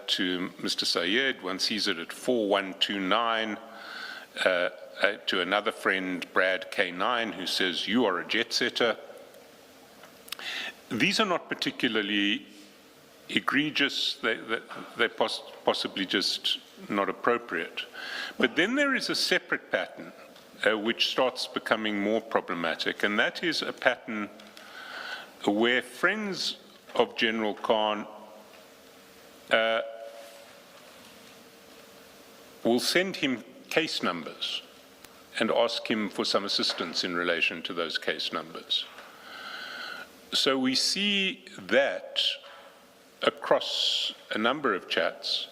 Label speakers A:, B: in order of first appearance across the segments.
A: to Mr. Sayed. One sees it at 4129, to another friend, Brad K9, who says, "You are a jet setter." These are not particularly egregious. They're possibly just not appropriate. But then there is a separate pattern which starts becoming more problematic, and that is a pattern where friends of General Khan will send him case numbers and ask him for some assistance in relation to those case numbers. So we see that across a number of chats,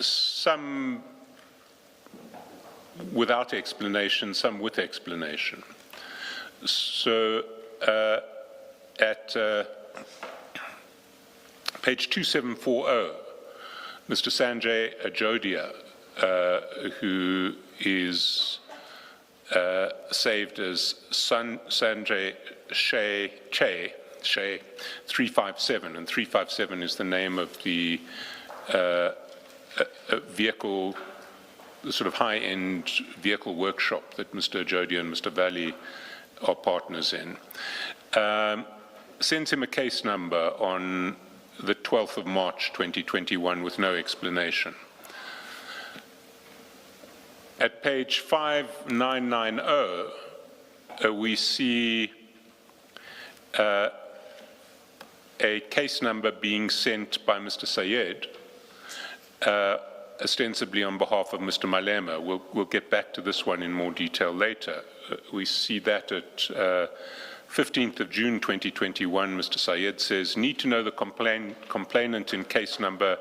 A: some without explanation, some with explanation. So at page 2740, Mr. Sanjay Ajodia, who is saved as Sanjay Che 357, and 357 is the name of the vehicle, the sort of high-end vehicle workshop that Mr. Ajodia and Mr. Valley are partners in, sends him a case number on the 12th of March 2021 with no explanation. At page 5990, we see a case number being sent by Mr. Sayed, ostensibly on behalf of Mr. Malema. We'll get back to this one in more detail later. We see that at 15th of June 2021, Mr. Sayed says, "Need to know the complainant in case number,"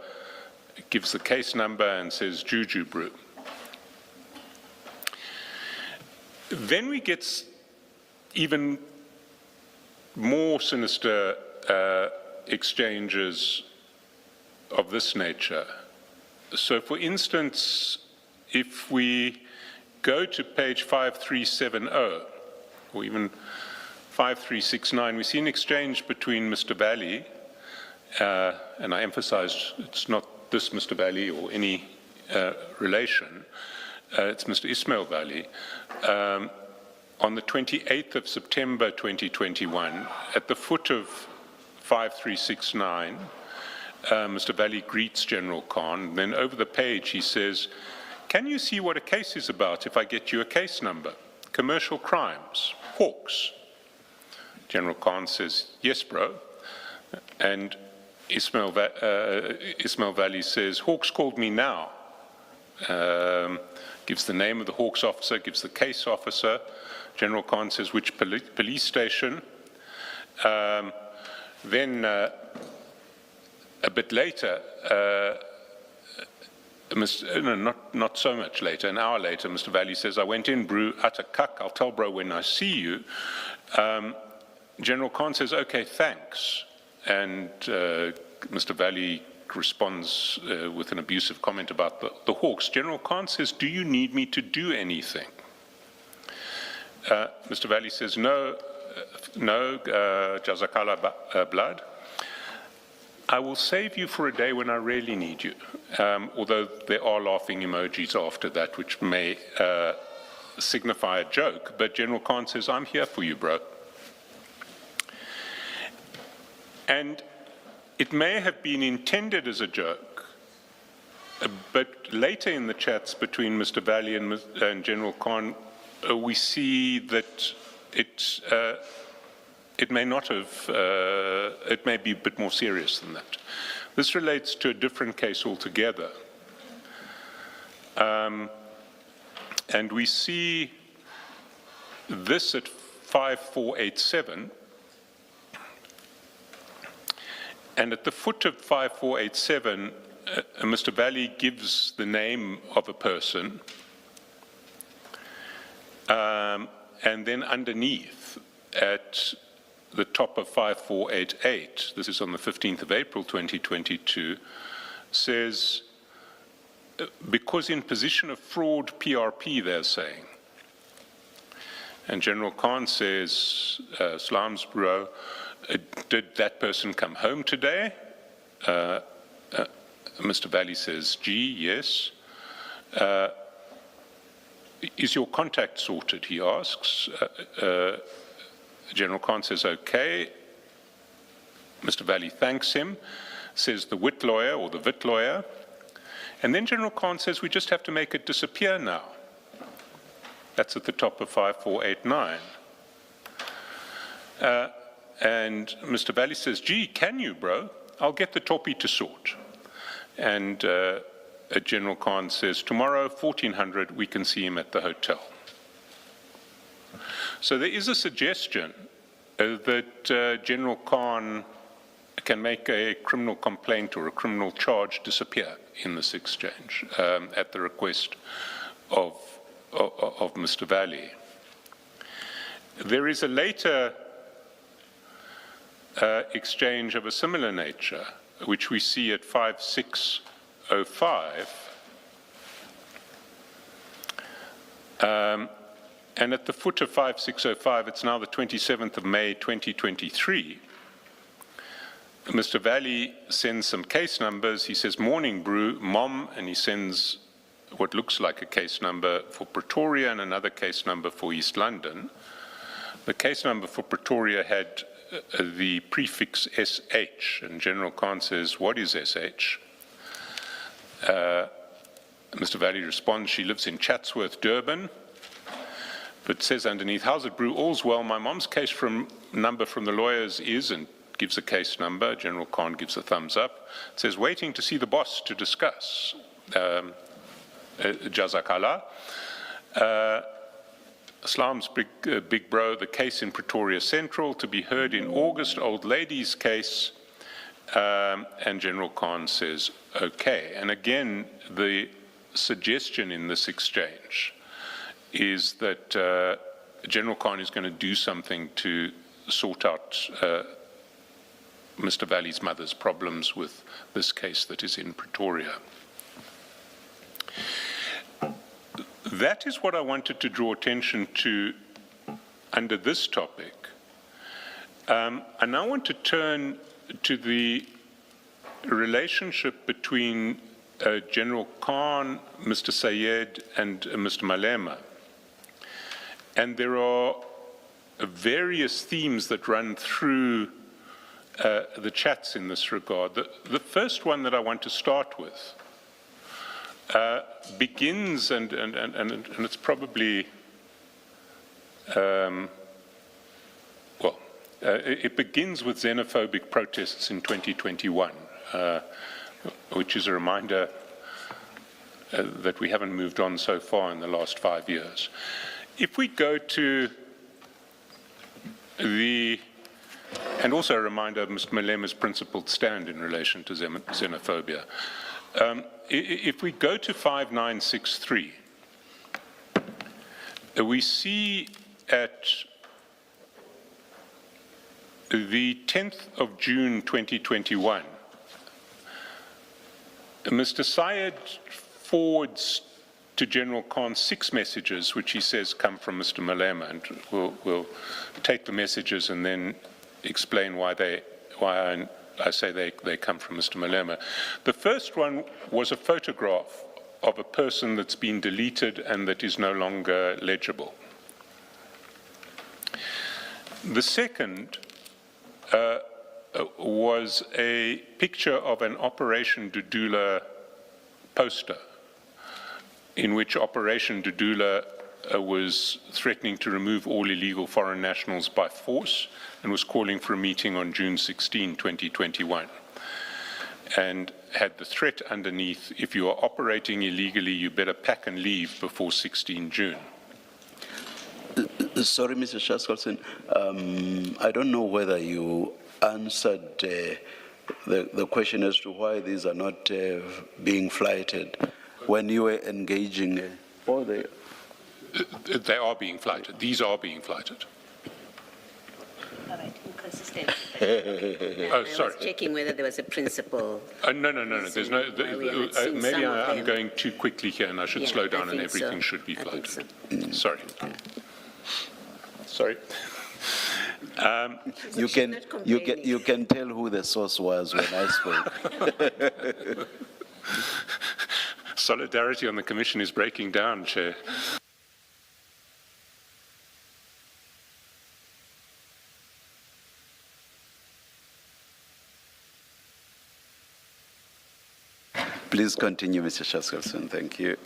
A: gives the case number and says Juju brew. Then we get even more sinister exchanges of this nature. So for instance, if we go to page 5370, or even 5369, we see an exchange between Mr. Valley, and I emphasize it's not this Mr. Valley or any relation, it's Mr. Ismail Valley, on the 28th of September 2021, at the foot of 5369, Mr. Valley greets General Khan. Then over the page he says, "Can you see what a case is about if I get you a case number? Commercial crimes, Hawks." General Khan says, "Yes, bro." And Ismail Valley says, "Hawks called me now." Gives the name of the Hawks officer, gives the case officer. General Khan says, "Which police station?" Then a bit later, not so much later, an hour later, Mr. Valley says, "I went in, brew, utter cuck, I'll tell bro when I see you." General Khan says, "Okay, thanks." And Mr. Valley responds with an abusive comment about the Hawks. General Khan says, "Do you need me to do anything?" Mr. Valley says, no, Jazakala blood. "I will save you for a day when I really need you." Although there are laughing emojis after that, which may signify a joke, but General Khan says, "I'm here for you, bro." And it may have been intended as a joke, but later in the chats between Mr. Valley and General Khan, we see that it may not have, it may be a bit more serious than that. This relates to a different case altogether. And we see this at 5487. And at the foot of 5487, Mr. Valley gives the name of a person, and then underneath, at the top of 5488, this is on the 15th of April 2022, says, "Because in position of fraud PRP," they're saying. And General Khan says, "Slams bro, did that person come home today?" Mr. Valley says, gee, yes. Is your contact sorted, he asks. General Khan says, okay. Mr. Valley thanks him, says the wit lawyer or the vit lawyer. And then General Khan says, we just have to make it disappear now. That's at the top of 5489. And Mr. Valley says, gee, can you, bro? I'll get the topy to sort. And General Khan says, tomorrow, 1400, we can see him at the hotel. So there is a suggestion that General Khan can make a criminal complaint or a criminal charge disappear in this exchange at the request of Mr. Valley. There is a later exchange of a similar nature, which we see at 5605. And at the foot of 5605, it's now the 27th of May, 2023. Mr. Valley sends some case numbers. He says, morning brew, mom, and he sends what looks like a case number for Pretoria and another case number for East London. The case number for Pretoria had the prefix SH, and General Khan says, what is SH? Mr. Valley responds, she lives in Chatsworth, Durban, but says underneath, how's it brew? All's well. My mom's case number from the lawyers is, and gives a case number. General Khan gives a thumbs up. It says, waiting to see the boss to discuss. Jazakala. Islam's big bro, the case in Pretoria Central to be heard in August, old lady's case. And General Khan says, okay. And again, the suggestion in this exchange is that General Khan is going to do something to sort out Mr. Valley's mother's problems with this case that is in Pretoria. That is what I wanted to draw attention to under this topic. I now want to turn to the relationship between General Khan, Mr. Sayed, and Mr. Malema. And there are various themes that run through the chats in this regard. The first one that I want to start with begins, and it's probably, it begins with xenophobic protests in 2021, which is a reminder that we haven't moved on so far in the last 5 years. If we go to and also a reminder of Mr. Malema's principled stand in relation to xenophobia. If we go to 5963, we see at the 10th of June 2021, Mr. Syed forwards to General Khan 6 messages, which he says come from Mr. Malema, and we'll take the messages and then explain why I say they come from Mr. Malema. The first one was a photograph of a person that's been deleted and that is no longer legible. The second was a picture of an Operation Dudula poster, in which Operation Dudula was threatening to remove all illegal foreign nationals by force and was calling for a meeting on June 16, 2021. And had the threat underneath, if you are operating illegally, you better pack and leave before 16 June.
B: Sorry, Mr. Chaskalson, I don't know whether you answered the question as to why these are not being flighted. When you were engaging,
A: they are being flighted. These are being flighted.
C: All right, inconsistent.
A: Oh, sorry.
C: I was checking whether there was a principle.
A: No. There's no. Maybe I'm going too quickly here, and I should slow down, and everything should be flighted. Sorry. Sorry.
B: You
C: She's
B: can,
C: not
B: you
C: complaining.
B: can tell who the source was when I spoke.
A: Solidarity on the Commission is breaking down, Chair.
B: Please continue, Mr. Chaskalson. Thank you.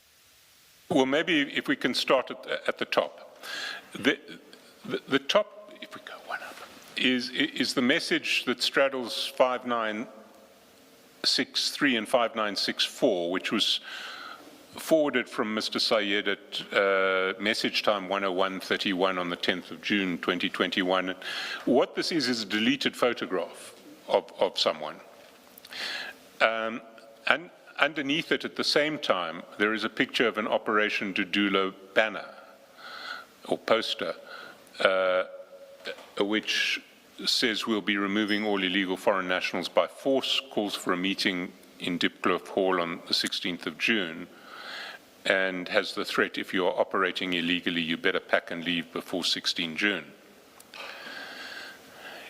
A: Well, maybe if we can start at the top. The top, if we go one up, is the message that straddles 5963 and 5964, which was forwarded from Mr. Sayed at message time 101:31 on the 10th of June 2021. What this is a deleted photograph of someone. And underneath it, at the same time, there is a picture of an Operation Dudula banner or poster, which says we'll be removing all illegal foreign nationals by force, calls for a meeting in Dipkloof Hall on the 16th of June, and has the threat, if you are operating illegally, you better pack and leave before 16 June.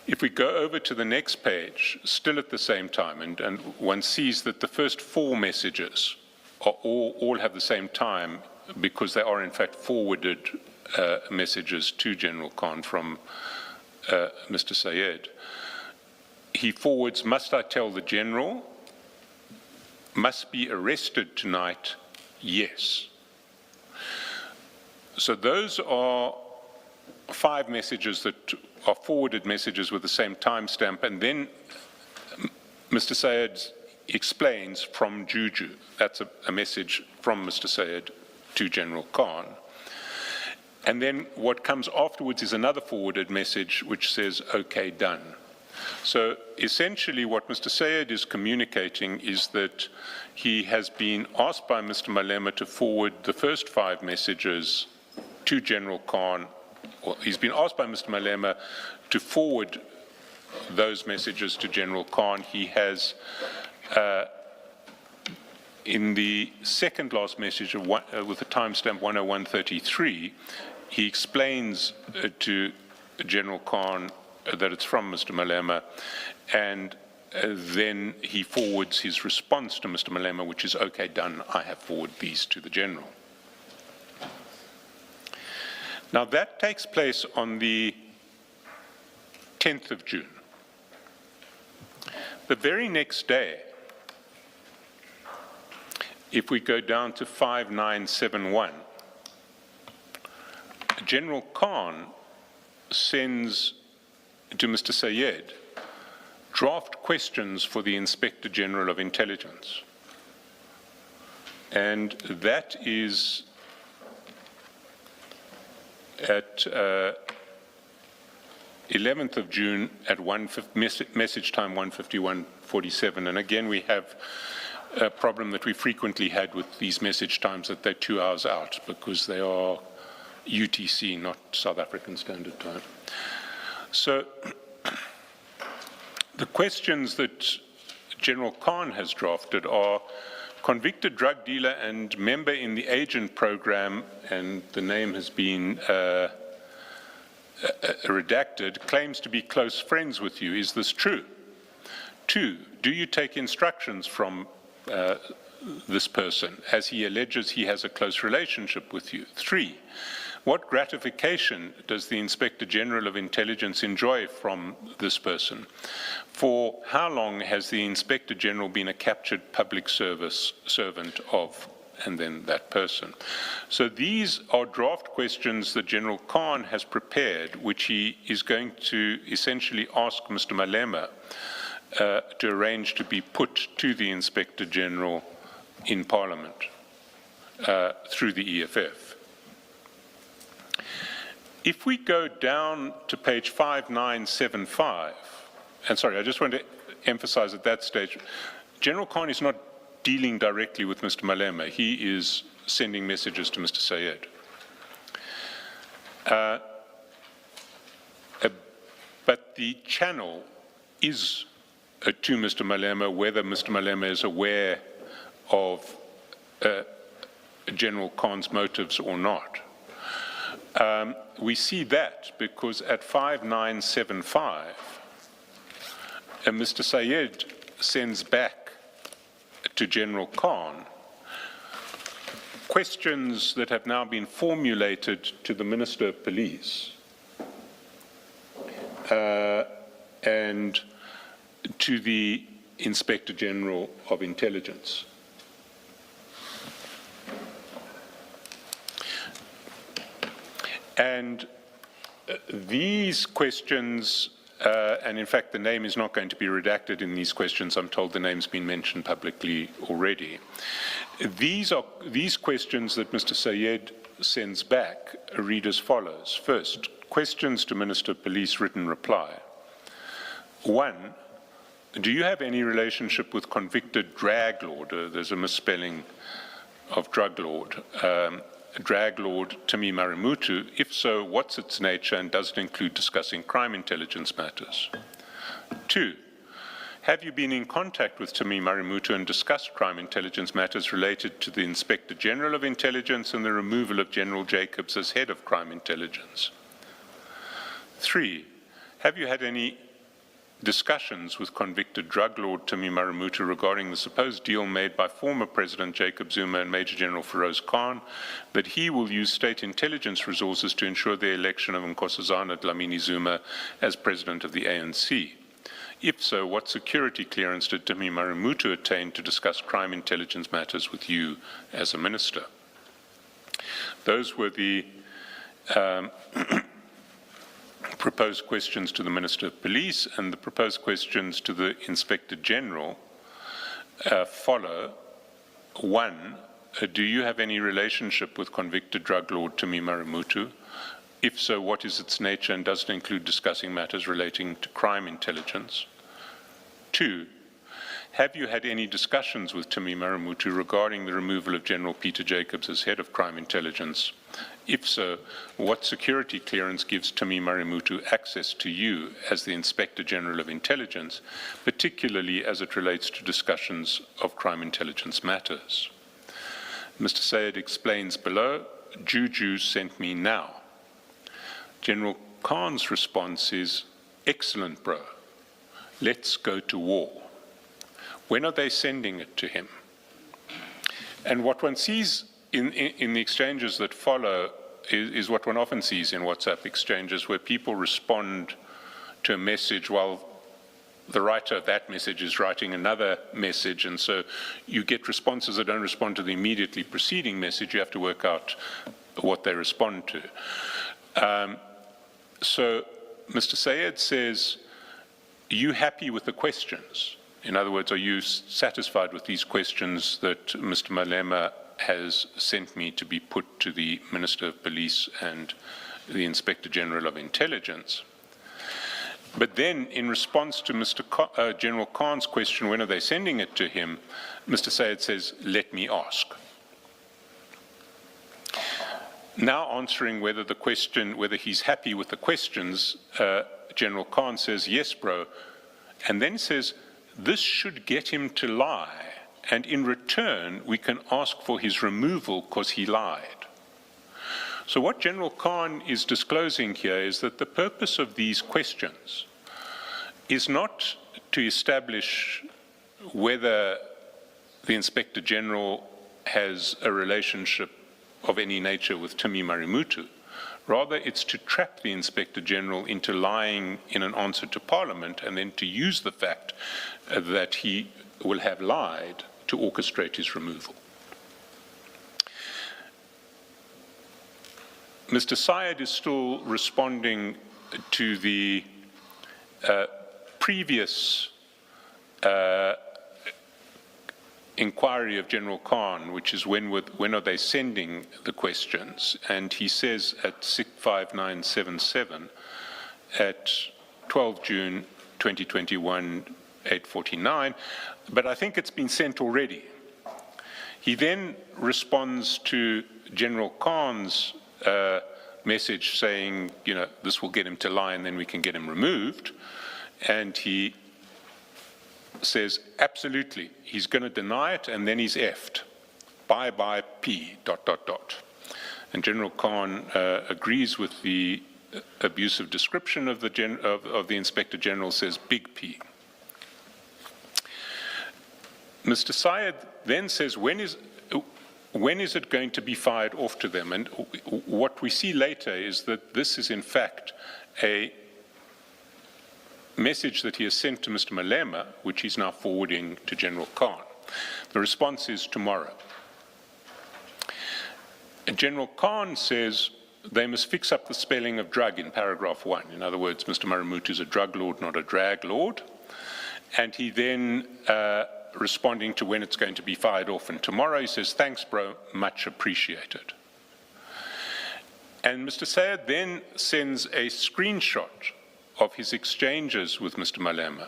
A: If we go over to the next page, still at the same time, and one sees that the first four messages are all have the same time because they are in fact forwarded messages to General Khan from Mr. Sayed. He forwards, must I tell the General? Must be arrested tonight? Yes. So those are 5 messages that are forwarded messages with the same timestamp, and then Mr. Sayed explains from Juju. That's a message from Mr. Sayed to General Khan. And then what comes afterwards is another forwarded message which says, okay, done. So essentially what Mr. Sayed is communicating is that he has been asked by Mr. Malema to forward the first 5 messages to General Khan. Well, he's been asked by Mr. Malema to forward those messages to General Khan. He has, in the second last message with the timestamp 101:33, he explains to General Khan that it's from Mr. Malema, and then he forwards his response to Mr. Malema, which is, okay, done, I have forwarded these to the General. Now that takes place on the 10th of June. The very next day, if we go down to 5971, General Khan sends to Mr. Sayed draft questions for the Inspector General of Intelligence. And that is at 11th of June at message time 1:51:47. And again, we have a problem that we frequently had with these message times, that they're 2 hours out because they are UTC, not South African Standard Time. So the questions that General Khan has drafted are: convicted drug dealer and member in the agent program, and the name has been redacted, claims to be close friends with you. Is this true? 2, do you take instructions from this person, as he alleges he has a close relationship with you? 3, what gratification does the Inspector General of Intelligence enjoy from this person? 4, how long has the Inspector General been a captured public service servant of, and then that person? So these are draft questions that General Khan has prepared, which he is going to essentially ask Mr. Malema to arrange to be put to the Inspector General in Parliament through the EFF. If we go down to page 5975, and sorry, I just want to emphasize at that stage, General Khan is not dealing directly with Mr. Malema. He is sending messages to Mr. Sayed. But the channel is to Mr. Malema, whether Mr. Malema is aware of General Khan's motives or not. We see that because at 5975, Mr. Sayed sends back to General Khan questions that have now been formulated to the Minister of Police and to the Inspector General of Intelligence. And these questions, and in fact the name is not going to be redacted in these questions, I'm told the name's been mentioned publicly already. These questions that Mr. Sayed sends back read as follows. First, questions to Minister of Police, written reply. 1, do you have any relationship with convicted drag lord? There's a misspelling of drug lord. Drag lord Tumi Marimutu? If so, what's its nature and does it include discussing crime intelligence matters? 2, have you been in contact with Tumi Marimutu and discussed crime intelligence matters related to the Inspector General of Intelligence and the removal of General Jacobs as head of crime intelligence? 3, have you had any discussions with convicted drug lord Tumi Marimutu regarding the supposed deal made by former President Jacob Zuma and Major General Feroz Khan that he will use state intelligence resources to ensure the election of Nkosazana Dlamini Zuma as President of the ANC? If so, what security clearance did Tumi Marimutu attain to discuss crime intelligence matters with you as a minister? Those were the proposed questions to the Minister of Police, and the proposed questions to the Inspector General follow. 1, do you have any relationship with convicted drug lord Tumi Marimutu? If so, what is its nature and does it include discussing matters relating to crime intelligence? 2, have you had any discussions with Tumi Marimutu regarding the removal of General Peter Jacobs as head of crime intelligence? If so, what security clearance gives Tumi Marimutu access to you as the Inspector General of Intelligence, particularly as it relates to discussions of crime intelligence matters? Mr. Sayed explains below, Juju sent me now. General Khan's response is, excellent, bro. Let's go to war. When are they sending it to him? And what one sees in the exchanges that follow is what one often sees in WhatsApp exchanges, where people respond to a message while the writer of that message is writing another message, and so you get responses that don't respond to the immediately preceding message. You have to work out what they respond to. So Mr. Sayed says, are you happy with the questions? In other words, are you satisfied with these questions that Mr. Malema has sent me to be put to the Minister of Police and the Inspector General of Intelligence? But then, in response to General Khan's question, when are they sending it to him, Mr. Sayed says, let me ask. Now answering whether he's happy with the questions, General Khan says, yes, bro, and then says, this should get him to lie, and in return, we can ask for his removal because he lied. So what General Khan is disclosing here is that the purpose of these questions is not to establish whether the Inspector General has a relationship of any nature with Tumi Marimutu. Rather, it's to trap the Inspector General into lying in an answer to Parliament and then to use the fact that he will have lied to orchestrate his removal. Mr. Sayed is still responding to the previous inquiry of General Khan, which is when are they sending the questions, and he says at 65977 at 12 June 2021, 8:49, but I think it's been sent already. He then responds to General Khan's message saying, you know, this will get him to lie and then we can get him removed, and he says, absolutely, he's going to deny it, and then he's effed. Bye-bye P, ... And General Khan agrees with the abusive description of the Inspector General, says big P. Mr. Syed then says, when is it going to be fired off to them? And what we see later is that this is in fact a message that he has sent to Mr. Malema, which he's now forwarding to General Khan. The response is tomorrow. And General Khan says they must fix up the spelling of drug in paragraph 1. In other words, Mr. Marumutu is a drug lord, not a drag lord. And he then, responding to when it's going to be fired off and tomorrow, he says, thanks, bro, much appreciated. And Mr. Syed then sends a screenshot of his exchanges with Mr. Malema,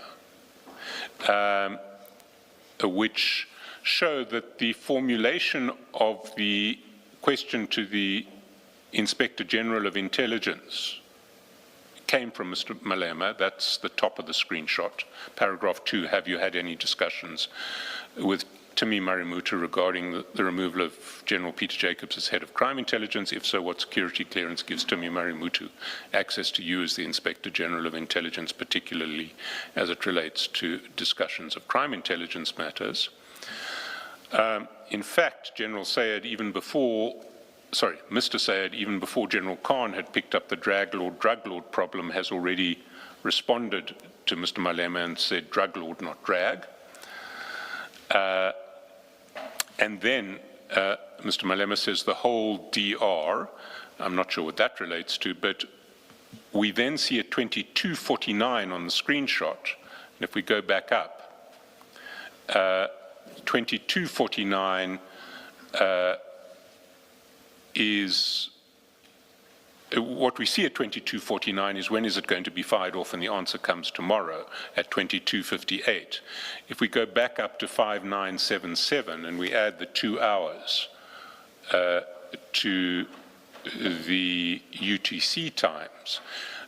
A: which show that the formulation of the question to the Inspector General of Intelligence came from Mr. Malema. That's the top of the screenshot. Paragraph 2, have you had any discussions with Timmy Marumutu regarding the removal of General Peter Jacobs as head of crime intelligence? If so, what security clearance gives Timmy Marumutu access to you as the Inspector General of Intelligence, particularly as it relates to discussions of crime intelligence matters? In fact, Mr. Syed, even before General Khan had picked up the drug lord problem, has already responded to Mr. Malema and said drug lord, not drag. And then Mr. Malema says the whole DR, I'm not sure what that relates to, but we then see a 2249 on the screenshot. And if we go back up, 2249 is, what we see at 2249 is when is it going to be fired off, and the answer comes tomorrow at 2258. If we go back up to 5977 and we add the 2 hours to the UTC times,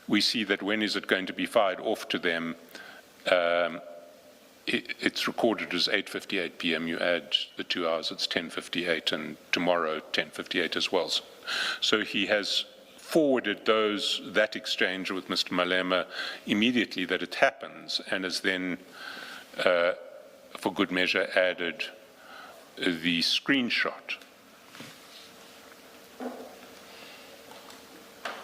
A: we see that when is it going to be fired off to them, it's recorded as 8:58 p.m. You add the 2 hours, it's 10:58, and tomorrow 10:58 as well. So he has forwarded that exchange with Mr. Malema immediately that it happens, and has then, for good measure, added the screenshot